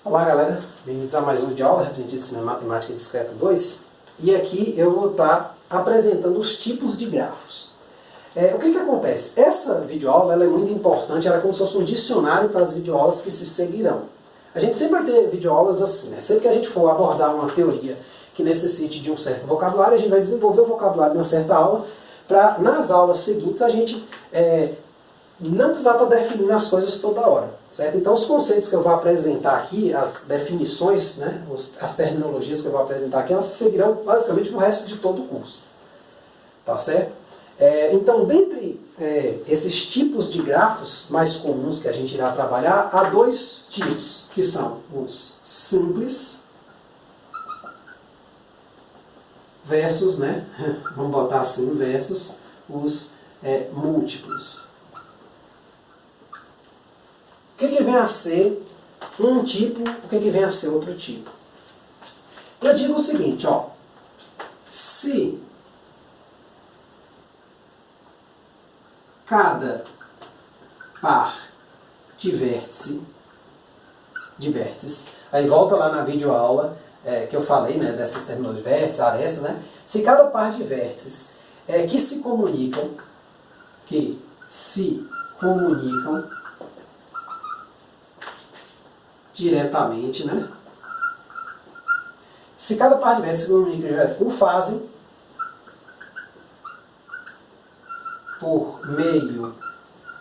Olá galera, bem-vindos a mais um vídeo aula referentíssima em Matemática Discreta 2. E aqui eu vou estar apresentando os tipos de grafos. O que acontece? Essa videoaula ela é muito importante, ela é como se fosse um dicionário para as videoaulas que se seguirão. A gente sempre vai ter videoaulas assim, né? Sempre que a gente for abordar uma teoria que necessite de um certo vocabulário, a gente vai desenvolver o vocabulário em uma certa aula, para nas aulas seguintes a gente não precisar estar definindo as coisas toda hora. Certo? Então os conceitos que eu vou apresentar aqui, as definições, né, as terminologias que eu vou apresentar aqui, elas seguirão basicamente no resto de todo o curso. Tá certo? Então, dentre esses tipos de grafos mais comuns que a gente irá trabalhar, há dois tipos, que são os simples versus, né, vamos botar assim, versus os múltiplos. O que vem a ser um tipo, o que vem a ser outro tipo? Eu digo o seguinte, ó, se cada par de vértices, aí volta lá na videoaula que eu falei, né, dessas terminologias, vértice, aresta, né? Se cada par de vértices que se comunicam diretamente, né? Se cada par de vértices se comunica diretamente, o fazem por meio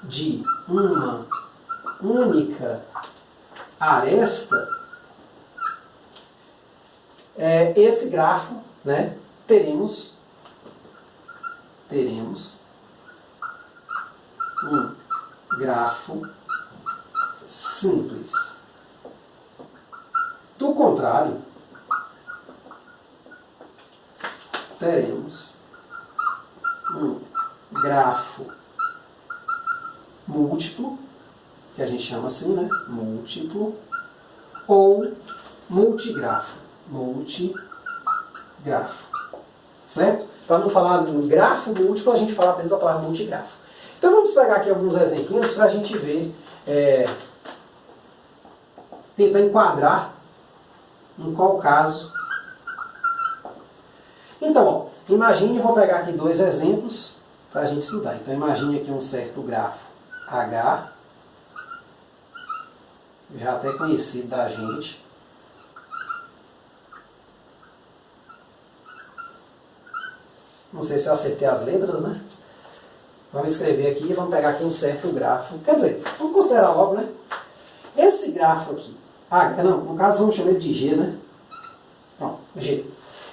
de uma única aresta, esse grafo, né, teremos um grafo simples. Do contrário, teremos um grafo múltiplo, que a gente chama assim, né? Múltiplo, ou multigrafo. Certo? Para não falar em grafo múltiplo, a gente fala apenas a palavra multigrafo. Então vamos pegar aqui alguns exemplinhos para a gente ver, tentar enquadrar em qual caso. Então, ó, imagine, vou pegar aqui dois exemplos para a gente estudar. Então, imagine aqui um certo grafo H, já até conhecido da gente. Não sei se eu acertei as letras, né? Vamos escrever aqui e vamos pegar aqui um certo grafo. Quer dizer, vamos considerar logo, né? Esse grafo aqui, não, no caso vamos chamar ele de G, né? Pronto, G.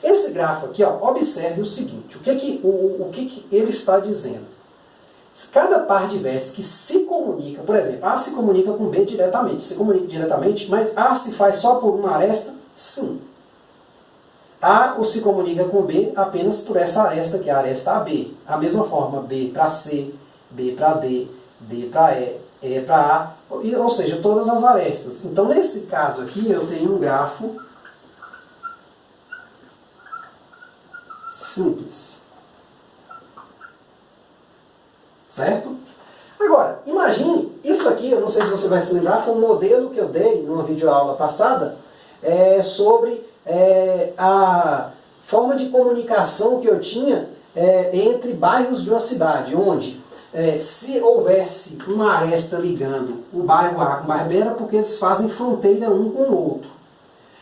Esse grafo aqui, ó, observe o seguinte, o que ele está dizendo? Cada par de vértices que se comunica, por exemplo, A se comunica com B diretamente, se comunica diretamente, mas A se faz só por uma aresta? Sim. A se comunica com B apenas por essa aresta, que é a aresta AB. A mesma forma, B para C, B para D, D para E para A, ou seja, todas as arestas. Então, nesse caso aqui, eu tenho um grafo simples. Certo? Agora, imagine, isso aqui, eu não sei se você vai se lembrar, foi um modelo que eu dei numa videoaula passada sobre a forma de comunicação que eu tinha entre bairros de uma cidade, onde se houvesse uma aresta ligando o bairro A com o bairro B, era porque eles fazem fronteira um com o outro.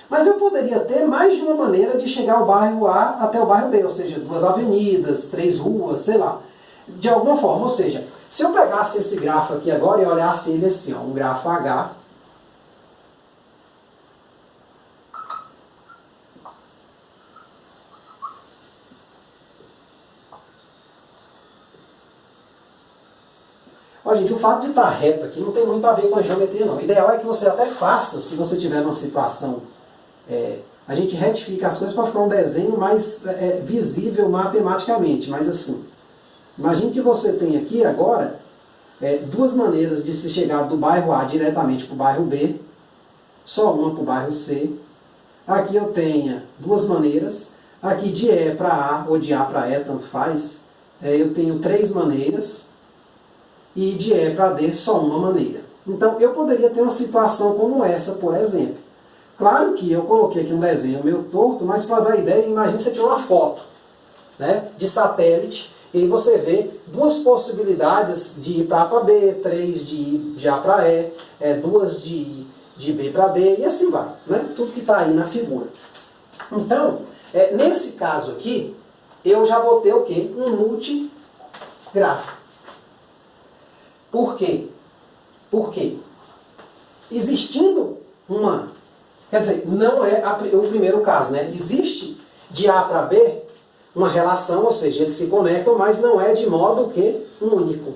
Mas eu poderia ter mais de uma maneira de chegar ao bairro A até o bairro B, ou seja, 2 avenidas, 3 ruas, sei lá. De alguma forma, ou seja, se eu pegasse esse grafo aqui agora e olhasse ele assim, ó, um grafo H, ó, gente, o fato de estar reto aqui não tem muito a ver com a geometria, não. O ideal é que você até faça, se você tiver numa situação, a gente retifica as coisas para ficar um desenho mais visível matematicamente, mas assim, imagine que você tem aqui agora duas maneiras de se chegar do bairro A diretamente para o bairro B, só uma para o bairro C. Aqui eu tenho duas maneiras, aqui de E para A ou de A para E, tanto faz, eu tenho 3 maneiras, e de E para D só uma maneira. Então eu poderia ter uma situação como essa, por exemplo. Claro que eu coloquei aqui um desenho meio torto, mas para dar ideia, imagine você tirar uma foto, né, de satélite, e aí você vê duas possibilidades de ir para A para B, três de ir de A para E, duas de B para D, e assim vai, né? Tudo que está aí na figura. Então, nesse caso aqui, eu já vou ter o quê? Um multigrafo. Por quê? Porque existindo uma... Quer dizer, não é o primeiro caso, né? Existe de A para B uma relação, ou seja, eles se conectam, mas não é de modo que único.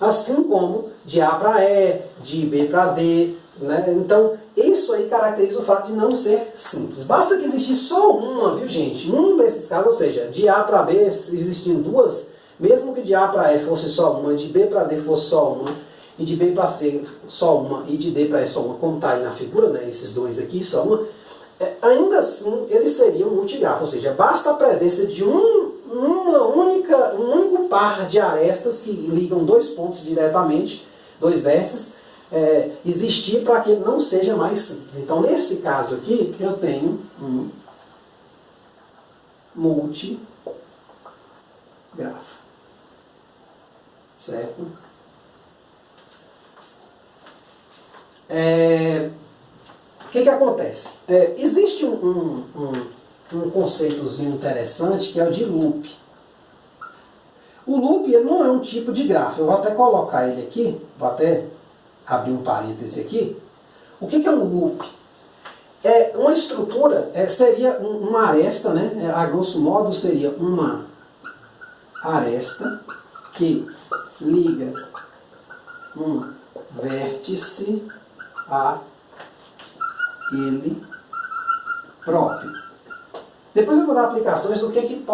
Assim como de A para E, de B para D, né? Então, isso aí caracteriza o fato de não ser simples. Basta que existisse só uma, viu gente? Um desses casos, ou seja, de A para B existindo duas, mesmo que de A para E fosse só uma, de B para D fosse só uma, e de B para C só uma, e de D para E só uma, como está aí na figura, né? Esses dois aqui, só uma, ainda assim eles seriam multigrafos, ou seja, basta a presença de um único par de arestas que ligam dois pontos diretamente, dois vértices, existir para que ele não seja mais simples. Então, nesse caso aqui, eu tenho um multigrafo. Certo? O que acontece? Existe um conceitozinho interessante que é o de loop. O loop ele não é um tipo de grafo. Eu vou até colocar ele aqui, vou até abrir um parêntese aqui. O que é um loop? Uma estrutura, seria uma aresta, né? A grosso modo seria uma aresta que liga um vértice a ele próprio. Depois eu vou dar aplicações do que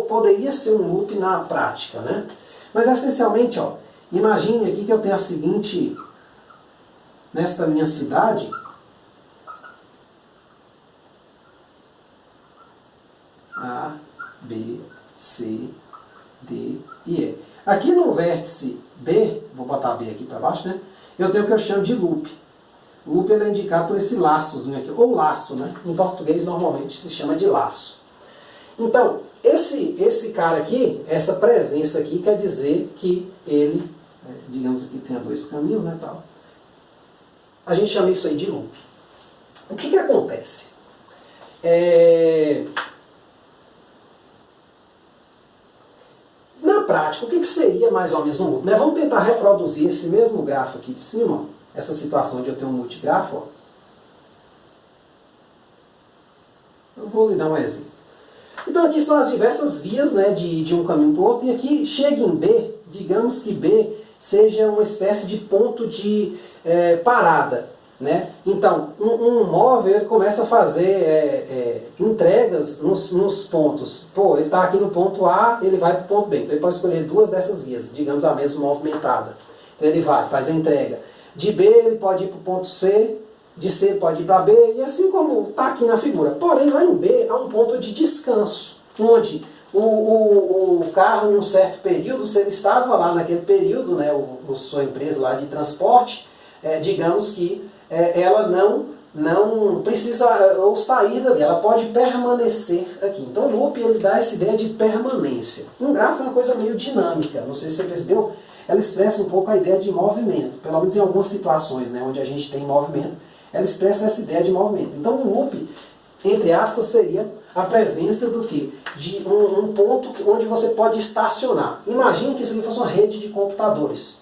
poderia ser um loop na prática, né? Mas essencialmente, ó, imagine aqui que eu tenho a seguinte, nesta minha cidade, A, B, C, D e E. Aqui no vértice B, vou botar B aqui para baixo, né? Eu tenho o que eu chamo de loop. O loop ele é indicado por esse laçozinho aqui, ou laço, né? Em português normalmente se chama de laço. Então, esse cara aqui, essa presença aqui, quer dizer que ele, digamos aqui tem dois caminhos, né, tal. A gente chama isso aí de loop. O que acontece? Na prática, o que seria mais ou menos um loop? Né? Vamos tentar reproduzir esse mesmo grafo aqui de cima, ó. Essa situação de eu ter um multigrafo, ó. Eu vou lhe dar um exemplo. Então aqui são as diversas vias, né, de um caminho para o outro, e aqui chega em B, digamos que B seja uma espécie de ponto de parada. Né? Então, um móvel ele começa a fazer entregas nos pontos. Pô, ele está aqui no ponto A, ele vai para o ponto B. Então ele pode escolher duas dessas vias, digamos a mesma movimentada. Então ele vai, faz a entrega. De B ele pode ir para o ponto C, de C ele pode ir para B, e assim como está aqui na figura. Porém, lá em B há um ponto de descanso, onde o carro, em um certo período, se ele estava lá naquele período, né, sua empresa lá de transporte, digamos que ela não precisa ou sair dali, ela pode permanecer aqui. Então o loop ele dá essa ideia de permanência. Um grafo é uma coisa meio dinâmica, não sei se você percebeu, ela expressa um pouco a ideia de movimento, pelo menos em algumas situações, né, onde a gente tem movimento, ela expressa essa ideia de movimento. Então um loop, entre aspas, seria a presença do quê? De um ponto onde você pode estacionar. Imagine que isso aqui fosse uma rede de computadores.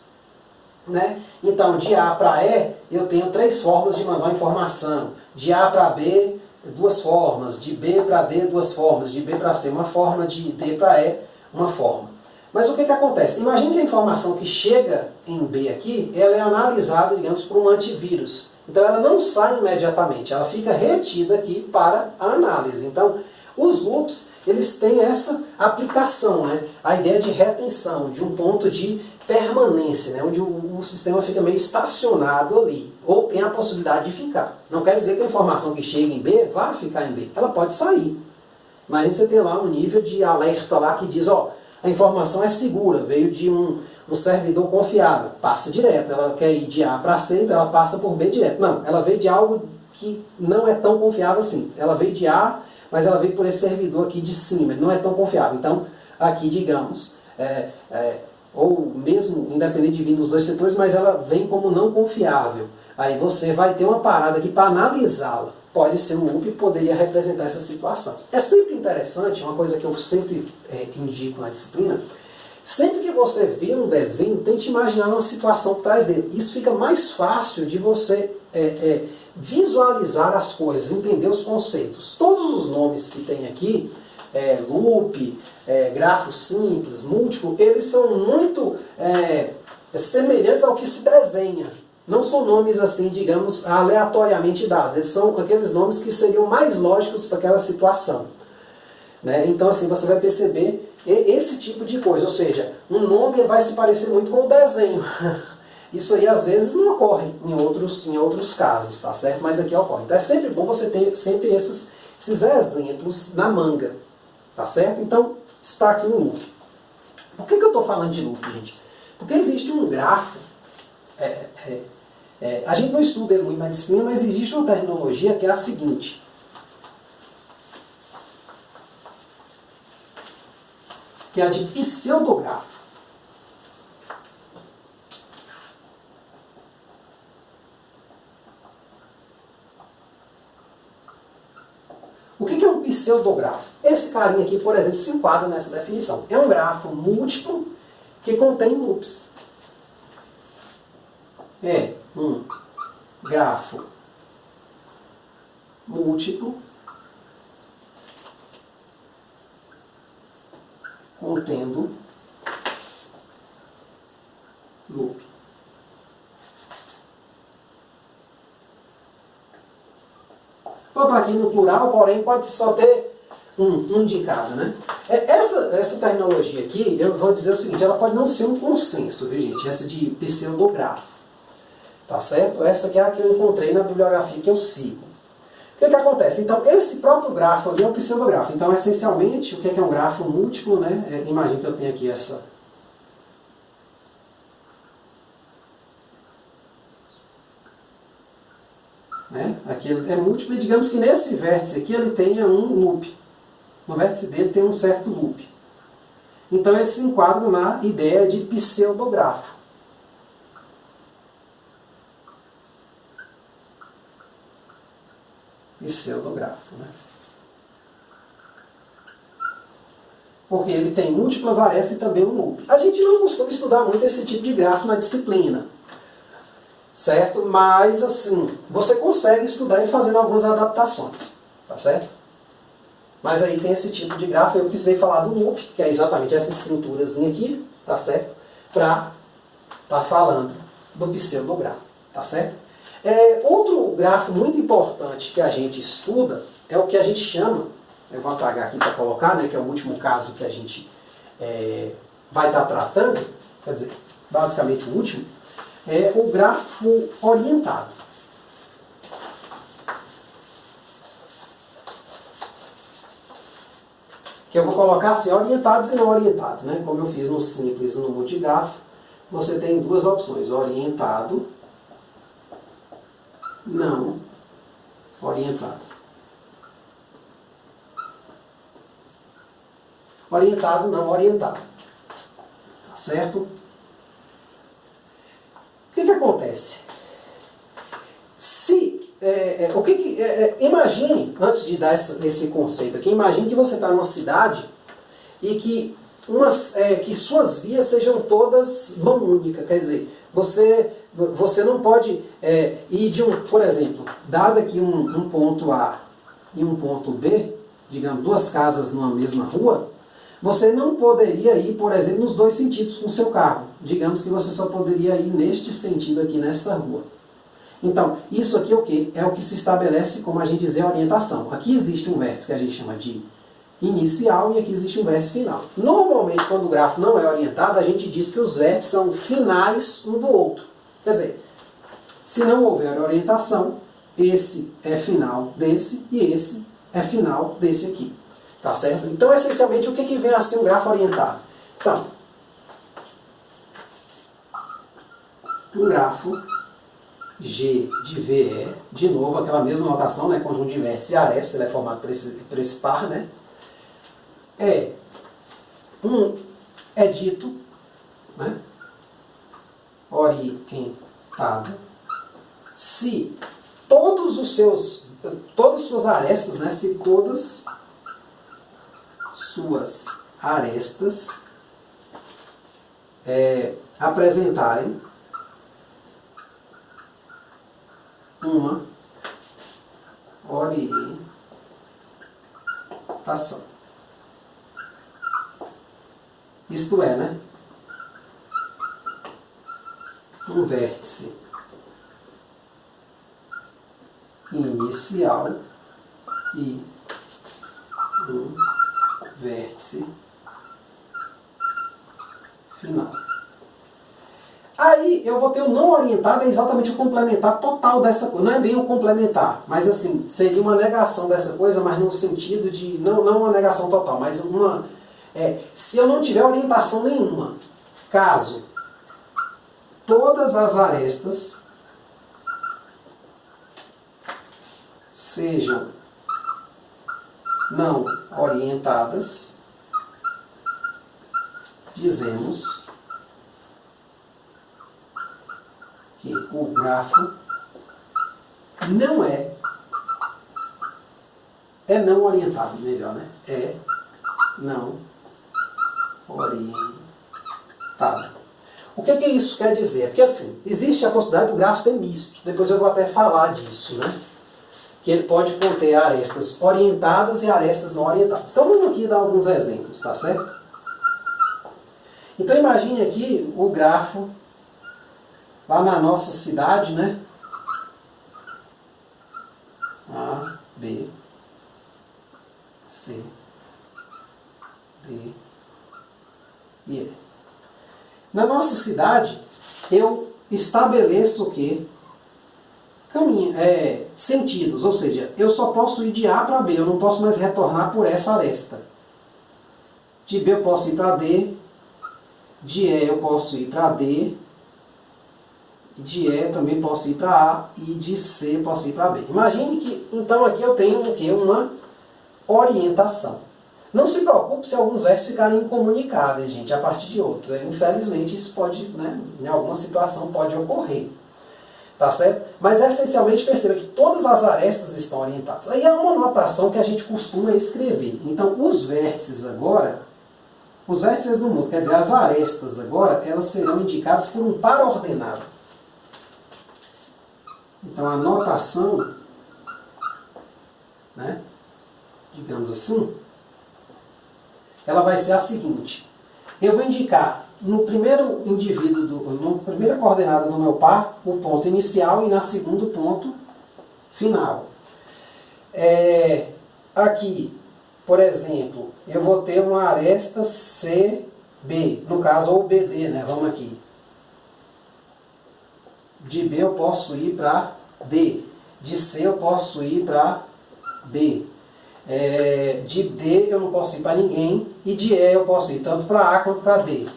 Né? Então, de A para E, eu tenho três formas de mandar informação. De A para B, duas formas. De B para D, duas formas. De B para C, uma forma. De D para E, uma forma. Mas o que acontece? Imagine que a informação que chega em B aqui, ela é analisada, digamos, por um antivírus. Então, ela não sai imediatamente. Ela fica retida aqui para a análise. Então, os loops, eles têm essa aplicação, né? A ideia de retenção, de um ponto de permanência, né? Onde o sistema fica meio estacionado ali, ou tem a possibilidade de ficar. Não quer dizer que a informação que chega em B vá ficar em B, ela pode sair. Mas você tem lá um nível de alerta lá que diz, ó, a informação é segura, veio de um servidor confiável, passa direto. Ela quer ir de A para C, então ela passa por B direto. Não, ela veio de algo que não é tão confiável assim. Ela veio de A, mas ela veio por esse servidor aqui de cima, não é tão confiável. Então, aqui, digamos, ou mesmo independente de vir dos dois setores, mas ela vem como não confiável. Aí você vai ter uma parada aqui para analisá-la. Pode ser um loop e poderia representar essa situação. É sempre interessante, uma coisa que eu sempre indico na disciplina, sempre que você vê um desenho, tente imaginar uma situação por trás dele. Isso fica mais fácil de você visualizar as coisas, entender os conceitos. Todos os nomes que tem aqui, loop, grafo simples, múltiplo, eles são muito semelhantes ao que se desenha. Não são nomes assim, digamos, aleatoriamente dados. Eles são aqueles nomes que seriam mais lógicos para aquela situação. Né? Então, assim, você vai perceber esse tipo de coisa. Ou seja, um nome vai se parecer muito com o desenho. Isso aí, às vezes, não ocorre em outros casos, tá certo? Mas aqui ocorre. Então, é sempre bom você ter sempre esses exemplos na manga. Tá certo? Então, está aqui um loop. Por que eu estou falando de loop, gente? Porque existe um grafo... a gente não estuda ele muito na disciplina, mas existe uma terminologia que é a seguinte. Que é a de pseudografo. O que é um pseudografo? Esse carinha aqui, por exemplo, se enquadra nessa definição. É um grafo múltiplo que contém loops. É um grafo múltiplo contendo loop. Vou botar aqui no plural, porém pode só ter um de cada, né? Essa terminologia aqui, eu vou dizer o seguinte, ela pode não ser um consenso, viu, gente? Essa de pseudografo. Tá certo? Essa aqui é a que eu encontrei na bibliografia que eu sigo. O que acontece? Então, esse próprio grafo ali é um pseudografo. Então, essencialmente, o que é um grafo múltiplo, né? Imagina que eu tenho aqui essa... Né? Aqui é múltiplo e digamos que nesse vértice aqui ele tenha um loop. No vértice dele tem um certo loop. Então, ele se enquadra na ideia de pseudografo. Pseudografo, né? Porque ele tem múltiplas arestas e também um loop. A gente não costuma estudar muito esse tipo de grafo na disciplina, certo? Mas, assim, você consegue estudar e fazendo algumas adaptações, tá certo? Mas aí tem esse tipo de grafo, eu precisei falar do loop, que é exatamente essa estruturazinha aqui, tá certo? Para estar falando do pseudografo, tá certo? Outro grafo muito importante que a gente estuda é o que a gente chama, eu vou apagar aqui para colocar, né, que é o último caso que a gente vai estar tratando, quer dizer, basicamente o último, é o grafo orientado. Que eu vou colocar assim, orientados e não orientados, né? Como eu fiz no simples e no multigrafo, você tem duas opções, orientado, não orientado. Orientado, não orientado. Tá certo? O que acontece? Imagine, antes de dar esse conceito aqui, imagine que você está numa cidade e que suas vias sejam todas mão única. Quer dizer, você não pode ir de por exemplo, dado aqui um ponto A e um ponto B, digamos, duas casas numa mesma rua, você não poderia ir, por exemplo, nos dois sentidos com o seu carro. Digamos que você só poderia ir neste sentido aqui, nessa rua. Então, isso aqui é o quê? É o que se estabelece, como a gente diz, a orientação. Aqui existe um vértice que a gente chama de inicial e aqui existe um vértice final. Normalmente, quando o grafo não é orientado, a gente diz que os vértices são finais um do outro. Quer dizer, se não houver orientação, esse é final desse e esse é final desse aqui. Tá certo? Então, essencialmente, o que vem a ser um grafo orientado? Então, um grafo G de VE, de novo aquela mesma notação, né? Conjunto de vértices e aresta, ele é formado por esse par, né? É dito, né? Orientado, se todas as suas arestas, né? Se todas suas arestas apresentarem uma orientação. Isto é, né? Um vértice inicial e um vértice final. Aí eu vou ter o não orientado, é exatamente o complementar total dessa coisa. Não é bem o complementar, mas assim, seria uma negação dessa coisa, mas no sentido de, não uma negação total, mas se eu não tiver orientação nenhuma, caso todas as arestas sejam não orientadas, dizemos que o grafo não é não orientado, melhor, né? É não orientado. O que isso quer dizer? Porque assim, existe a possibilidade do grafo ser misto. Depois eu vou até falar disso, né? Que ele pode conter arestas orientadas e arestas não orientadas. Então vamos aqui dar alguns exemplos, tá certo? Então imagine aqui o grafo lá na nossa cidade, né? A, B, C, D e E. Na nossa cidade, eu estabeleço o quê? Sentidos, ou seja, eu só posso ir de A para B, eu não posso mais retornar por essa aresta. De B eu posso ir para D, de E eu posso ir para D, de E também posso ir para A, e de C eu posso ir para B. Imagine que, então, aqui eu tenho o quê? Uma orientação. Não se preocupe se alguns vértices ficarem incomunicáveis, gente, a partir de outro. Infelizmente, isso pode, né, em alguma situação pode ocorrer. Tá certo? Mas, essencialmente, perceba que todas as arestas estão orientadas. Aí é uma notação que a gente costuma escrever. Então, os vértices agora, os vértices não mudam, quer dizer, as arestas agora, elas serão indicadas por um par ordenado. Então, a notação, né, digamos assim, ela vai ser a seguinte. Eu vou indicar no primeiro na primeira coordenada do meu par, o ponto inicial e na segunda o ponto final. Aqui, por exemplo, eu vou ter uma aresta CB, no caso, ou BD, né? Vamos aqui. De B eu posso ir para D. De C eu posso ir para B. De D eu não posso ir para ninguém. E de E eu posso ir tanto para A quanto para D.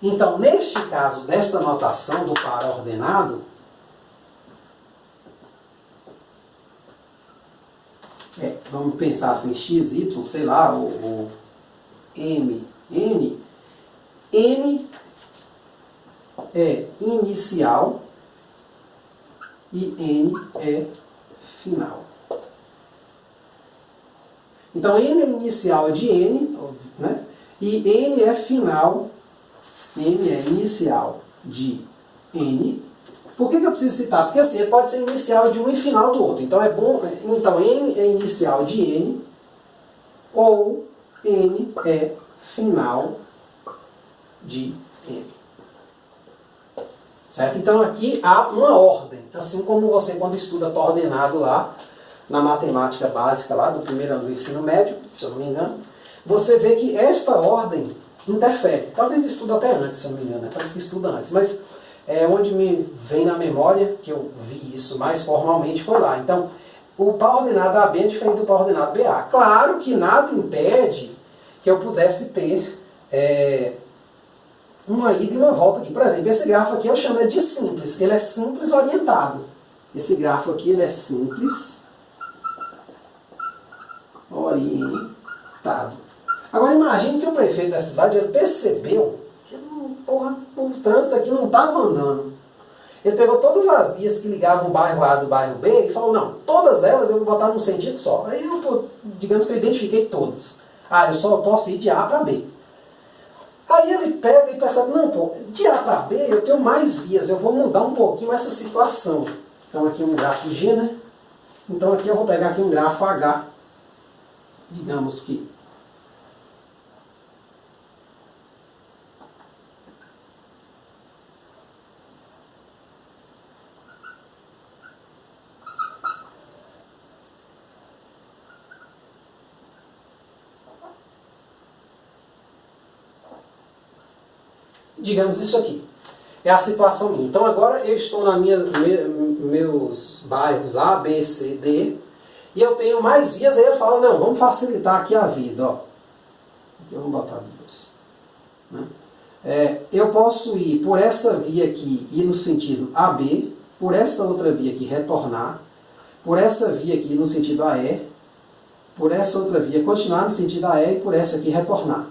Então, neste caso, desta notação do par ordenado, vamos pensar assim, x, y, sei lá, ou m, n. M é inicial e n é final. Então, m é inicial de n, né? E n é final. M é inicial de N. Por que eu preciso citar? Porque assim, ele pode ser inicial de um e final do outro. Então é bom. Então M é inicial de N ou N é final de N. Certo? Então aqui há uma ordem. Assim como você quando estuda par ordenado lá na matemática básica lá do primeiro ano do ensino médio, se eu não me engano, você vê que esta ordem interfere. Talvez estuda até antes, se eu não me engano, né? Parece que estuda antes, mas onde me vem na memória, que eu vi isso mais formalmente, foi lá. Então, o par ordenado AB é diferente do par ordenado BA. Claro que nada impede que eu pudesse ter uma ida e uma volta aqui. Por exemplo, esse grafo aqui eu chamo ele de simples. Ele é simples orientado. Esse grafo aqui ele é simples orientado. Agora imagine que o prefeito da cidade ele percebeu que porra, o trânsito aqui não estava andando. Ele pegou todas as vias que ligavam o bairro A do bairro B e falou, não, todas elas eu vou botar num sentido só. Aí digamos que eu identifiquei todas. Ah, eu só posso ir de A para B. Aí ele pega e percebe, não, pô, de A para B eu tenho mais vias, eu vou mudar um pouquinho essa situação. Então aqui um grafo G, né? Então aqui eu vou pegar aqui um grafo H. Digamos que digamos isso aqui. É a situação minha. Então agora eu estou na meus bairros A, B, C, D, e eu tenho mais vias, aí eu falo, não, vamos facilitar aqui a vida. Ó. Aqui vamos botar duas. Né? Eu posso ir por essa via aqui, ir no sentido AB, por essa outra via aqui, retornar, por essa via aqui no sentido AE, por essa outra via, continuar no sentido AE e por essa aqui, retornar.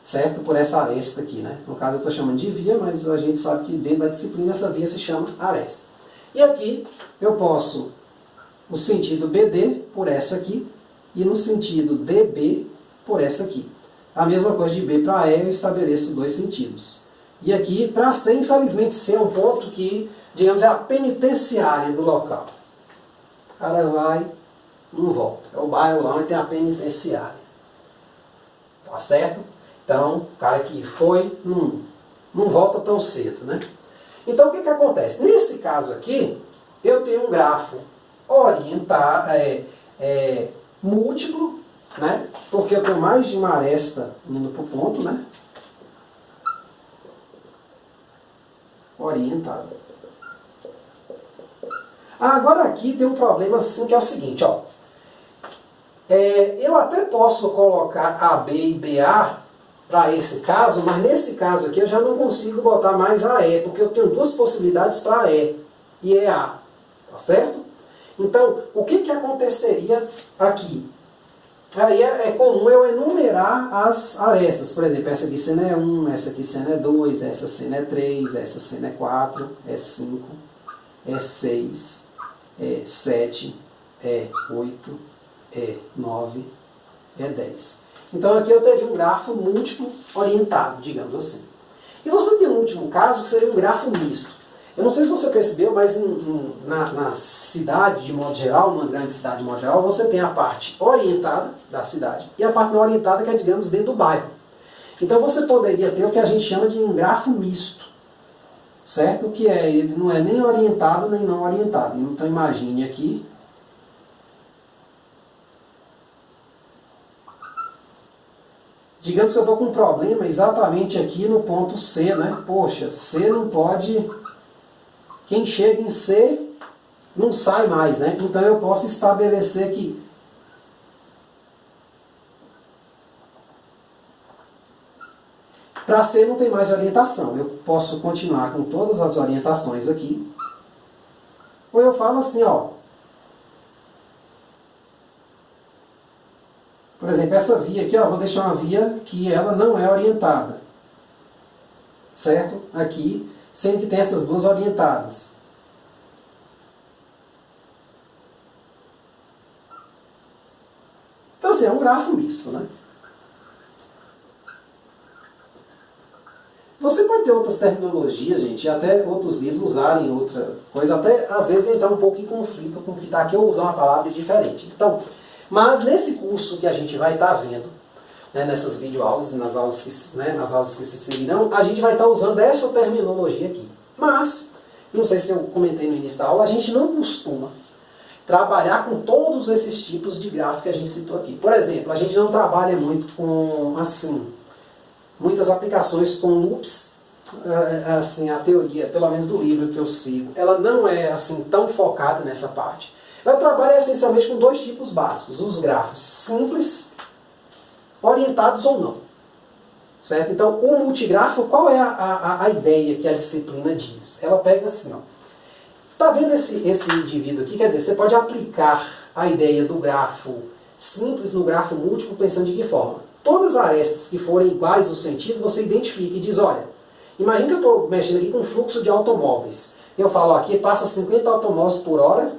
Certo? Por essa aresta aqui, né? No caso eu estou chamando de via, mas a gente sabe que dentro da disciplina essa via se chama aresta. E aqui eu posso, no sentido BD, por essa aqui, e no sentido DB, por essa aqui. A mesma coisa de B para E, eu estabeleço dois sentidos. E aqui, para C, infelizmente, C é um ponto que, digamos, é a penitenciária do local. O cara vai, não volta. É o bairro lá onde tem a penitenciária. Tá certo? Então, o cara que foi, não volta tão cedo, né? Então, o que acontece? Nesse caso aqui, eu tenho um grafo múltiplo, né? Porque eu tenho mais de uma aresta indo para o ponto, né? Orientado. Agora aqui tem um problema assim, que é o seguinte, ó. Eu até posso colocar AB e BA para esse caso, mas nesse caso aqui eu já não consigo botar mais AE, porque eu tenho duas possibilidades para E e EA, tá certo? Então, o que aconteceria aqui? Aí é comum eu enumerar as arestas, por exemplo, essa aqui sendo é 1, essa aqui sendo é 2, essa sendo é 3, essa sendo é 4, é 5, é 6, é 7, é 8, é 9, é 10. Então aqui eu teria um grafo múltiplo orientado, digamos assim. E você tem um último caso que seria um grafo misto. Eu não sei se você percebeu, mas na cidade de modo geral, numa grande cidade de modo geral, você tem a parte orientada da cidade e a parte não orientada que é, digamos, dentro do bairro. Então você poderia ter o que a gente chama de um grafo misto. Certo? Que ele não é nem orientado nem não orientado. Então imagine aqui. Digamos que eu estou com um problema exatamente aqui no ponto C, né? Poxa, C não pode... Quem chega em C não sai mais, né? Então eu posso estabelecer aqui. Para C não tem mais orientação. Eu posso continuar com todas as orientações aqui. Ou eu falo assim, ó. Por exemplo, essa via aqui, ó, vou deixar uma via que ela não é orientada. Certo? Aqui, sendo que tem essas duas orientadas. Então, assim, é um grafo misto, né? Você pode ter outras terminologias, gente, e até outros livros usarem outra coisa, até às vezes entrar um pouco em conflito com o que está aqui, ou usar uma palavra diferente. Então, mas nesse curso que a gente vai estar vendo, né, nessas videoaulas e nas aulas que se seguirão, a gente vai estar usando essa terminologia aqui. Mas, não sei se eu comentei no início da aula, a gente não costuma trabalhar com todos esses tipos de gráfico que a gente citou aqui. Por exemplo, a gente não trabalha muito com, assim, muitas aplicações com loops. Assim, a teoria, pelo menos do livro que eu sigo, ela não é assim tão focada nessa parte. Ela trabalha essencialmente com dois tipos básicos, os grafos simples, orientados ou não. certo? Então, o multigrafo, qual é a ideia que a disciplina diz? Ela pega assim, ó. Tá vendo esse indivíduo aqui? Quer dizer, você pode aplicar a ideia do grafo simples no grafo múltiplo pensando de que forma? Todas as arestas que forem iguais no sentido, você identifica e diz, olha, imagina que eu estou mexendo aqui com um fluxo de automóveis. Eu falo, ó, aqui passa 50 automóveis por hora,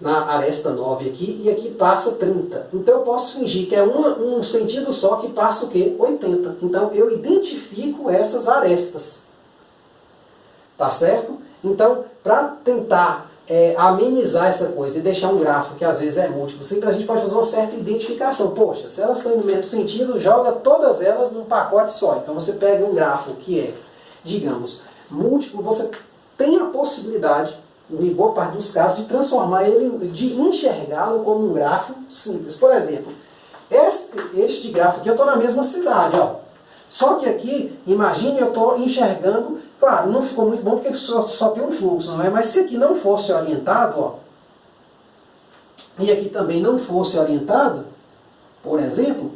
na aresta 9 aqui, e aqui passa 30. Então eu posso fingir que é um sentido só que passa o quê? 80. Então eu identifico essas arestas. Tá certo? Então, para tentar amenizar essa coisa e deixar um grafo que às vezes é múltiplo, sempre a gente pode fazer uma certa identificação. Poxa, se elas estão no mesmo sentido, joga todas elas num pacote só. Então você pega um grafo que é, digamos, múltiplo, você tem a possibilidade, em boa parte dos casos, de transformar ele, de enxergá-lo como um grafo simples. Por exemplo, este grafo aqui eu estou na mesma cidade, ó. Só que aqui, imagine eu estou enxergando, claro, não ficou muito bom porque só tem um fluxo, não é? Mas se aqui não fosse orientado, ó, e aqui também não fosse orientado, por exemplo,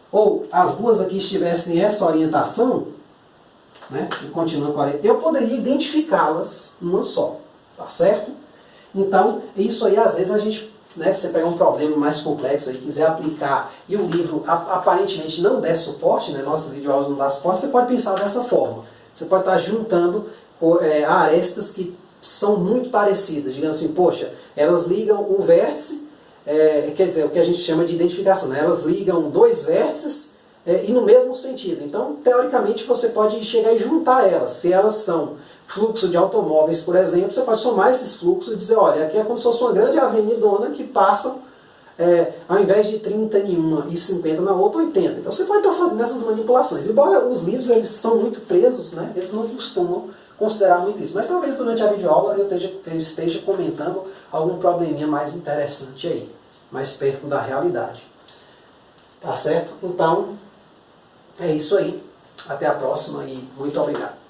ou as duas aqui estivessem essa orientação, né, e continuando com a orientação, eu poderia identificá-las numa só, tá certo? Então, isso aí às vezes a gente, né, você pega um problema mais complexo e quiser aplicar, e o livro aparentemente não der suporte, né, nossas videoaulas não dão suporte, você pode pensar dessa forma. Você pode estar juntando arestas que são muito parecidas. Digamos assim, poxa, elas ligam o vértice, quer dizer, o que a gente chama de identificação, né? Elas ligam dois vértices e no mesmo sentido. Então, teoricamente, você pode chegar e juntar elas. Se elas são fluxo de automóveis, por exemplo, você pode somar esses fluxos e dizer, olha, aqui é como se fosse uma grande avenidona que passam, ao invés de 30 em uma e 50 na outra, 80. Então você pode estar fazendo essas manipulações. Embora os livros eles são muito presos, né, eles não costumam considerar muito isso. Mas talvez durante a videoaula eu esteja comentando algum probleminha mais interessante aí, mais perto da realidade. Tá certo? Então, é isso aí. Até a próxima e muito obrigado.